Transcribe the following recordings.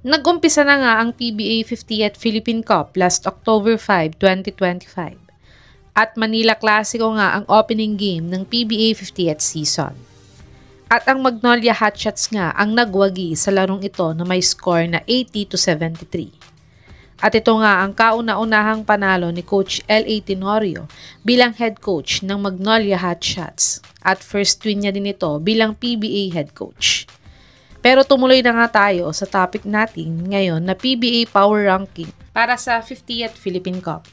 Nag-umpisa na nga ang PBA 50th Philippine Cup last October 5, 2025. At Manila Clasico nga ang opening game ng PBA 50th season. At ang Magnolia Hotshots nga ang nagwagi sa larong ito na may score na 80-73. At ito nga ang kauna-unahang panalo ni Coach L.A. Tenorio bilang head coach ng Magnolia Hotshots at first win niya din ito bilang PBA head coach. Pero tumuloy na nga tayo sa topic natin ngayon na PBA Power Ranking para sa 50th Philippine Cup.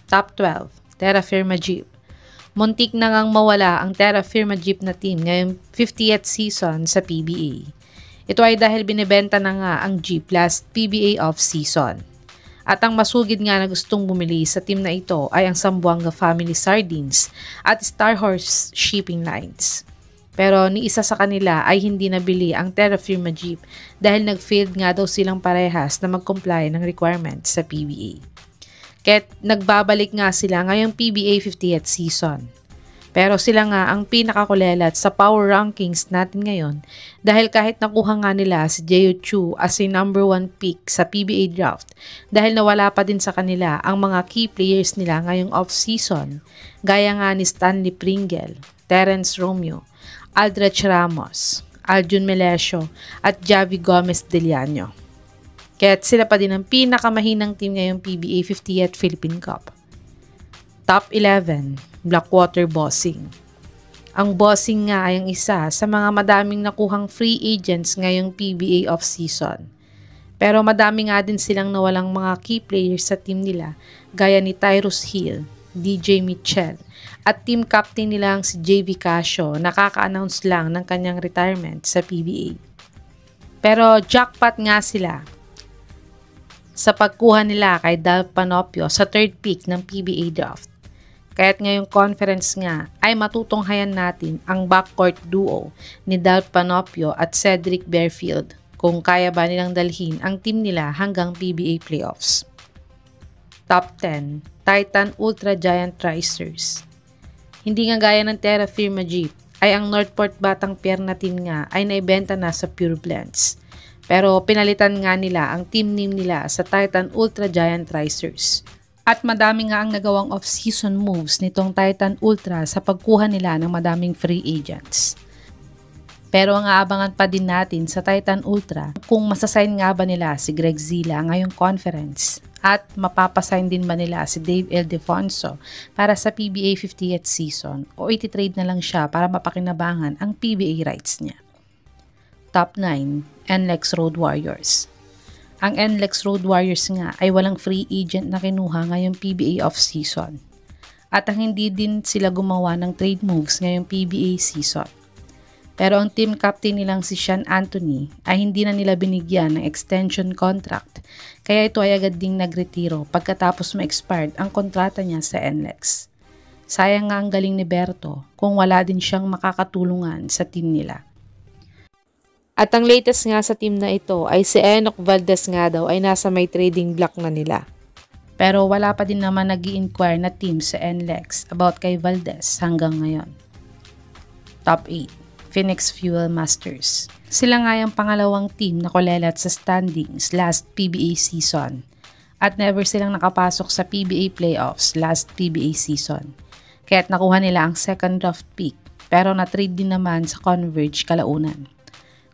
Top 12, Terra Firma Jeep. Muntik na ngang mawala ang Terra Firma Jeep na team ngayong 50th season sa PBA. Ito ay dahil binibenta na nga ang Jeep last PBA off-season. At ang masugid nga na gustong bumili sa team na ito ay ang Sambuanga Family Sardines at Star Horse Shipping Lines. Pero ni isa sa kanila ay hindi nabili ang Terra Firma Jeep dahil nag-failed nga daw silang parehas na mag-comply ng requirements sa PBA. Kaya't nagbabalik nga sila ngayong PBA 50th season. Pero sila nga ang pinakakulelat sa power rankings natin ngayon dahil kahit nakuha nga nila si Jeyo Chu as a number 1 pick sa PBA draft dahil nawala pa din sa kanila ang mga key players nila ngayong off-season gaya nga ni Stanley Pringle, Terence Romeo, Aldrich Ramos, Aljun Melesio at Javi Gomez Deliano. Kaya't sila pa din ang pinakamahinang team ngayong PBA 50th Philippine Cup. Top 11, Blackwater Bossing. Ang Bossing nga ay ang isa sa mga madaming nakuhang free agents ngayong PBA off-season. Pero madami nga din silang nawalang mga key players sa team nila gaya ni Tyrus Hill, DJ Mitchell, at team captain nilang si JV Casio nakaka-announce lang ng kanyang retirement sa PBA. Pero jackpot nga sila sa pagkuha nila kay Dal Panopio sa third pick ng PBA draft. Kaya't ngayong conference nga ay matutunghayan natin ang backcourt duo ni Dal Panopio at Cedric Bearfield kung kaya ba nilang dalhin ang team nila hanggang PBA playoffs. Top 10, Titan Ultra Giant Tricers. Hindi nga gaya ng Terra Firma Jeep ay ang Northport Batang Pier na team nga ay naibenta na sa Pure Blends. Pero pinalitan nga nila ang team name nila sa Titan Ultra Giant Tricers. At madami nga ang nagawang off-season moves nitong Titan Ultra sa pagkuha nila ng madaming free agents. Pero ang aabangan pa din natin sa Titan Ultra kung masasign nga ba nila si Greg Zila ngayong conference at mapapasign din ba nila si Dave Ildefonso para sa PBA 50th season o ititrade na lang siya para mapakinabangan ang PBA rights niya. Top 9, NLEX Road Warriors. Ang NLEX Road Warriors nga ay walang free agent na kinuha ngayong PBA off-season. At ang hindi din sila gumawa ng trade moves ngayong PBA season. Pero ang team captain nilang si Sean Anthony ay hindi na nila binigyan ng extension contract kaya ito ay agad ding nagretiro pagkatapos ma-expired ang kontrata niya sa NLEX. Sayang nga ang galing ni Berto kung wala din siyang makakatulungan sa team nila. At ang latest nga sa team na ito ay si Enoch Valdez nga daw ay nasa may trading block na nila. Pero wala pa din naman nag-i-inquire na team sa NLEX about kay Valdez hanggang ngayon. Top 8, Phoenix Fuel Masters. Sila nga yung pangalawang team na kulelat sa standings last PBA season. At never silang nakapasok sa PBA playoffs last PBA season. Kaya't nakuha nila ang second draft pick pero na-trade din naman sa Converge kalaunan.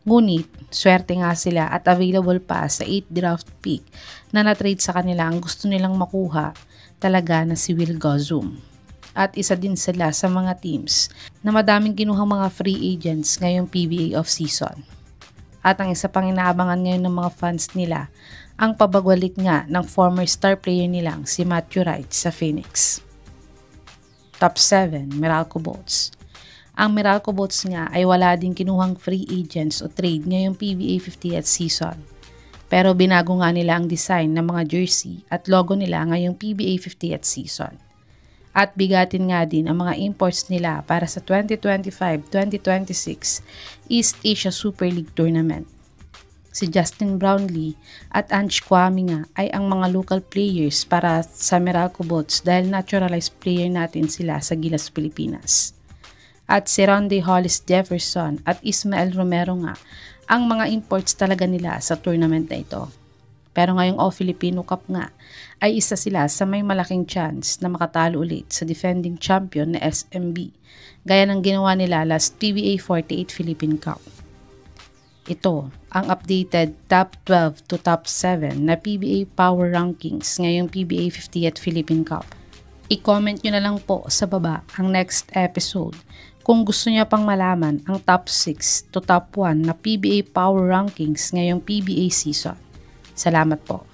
Ngunit, swerte nga sila at available pa sa 8th draft pick na na-trade sa kanila ang gusto nilang makuha talaga na si Will Gozum. At isa din sila sa mga teams na madaming kinuhang mga free agents ngayong PBA off-season. At ang isa pang inaabangan ngayon ng mga fans nila, ang pabagwalik nga ng former star player nilang si Matthew Wright sa Phoenix. Top 7, Meralco Boats. Ang Meralco Boats nga ay wala din kinuhang free agents o trade ngayong PBA 50th season. Pero binago nga nila ang design ng mga jersey at logo nila ngayong PBA 50th season. At bigatin nga din ang mga imports nila para sa 2025-2026 East Asia Super League Tournament. Si Justin Brownlee at Ange Kwame nga ay ang mga local players para sa Meralco Boats dahil naturalized player natin sila sa Gilas, Pilipinas. At si Ronde Hollis Jefferson at Ismael Romero nga ang mga imports talaga nila sa tournament na ito. Pero ngayong All-Filipino Cup nga ay isa sila sa may malaking chance na makatalo ulit sa defending champion na SMB, gaya ng ginawa nila last PBA 48 Philippine Cup. Ito ang updated top 12 to top 7 na PBA Power Rankings ngayong PBA 50th Philippine Cup. I-comment nyo na lang po sa baba ang next episode kung gusto niya pang malaman ang top 6 to top 1 na PBA Power Rankings ngayong PBA season. Salamat po.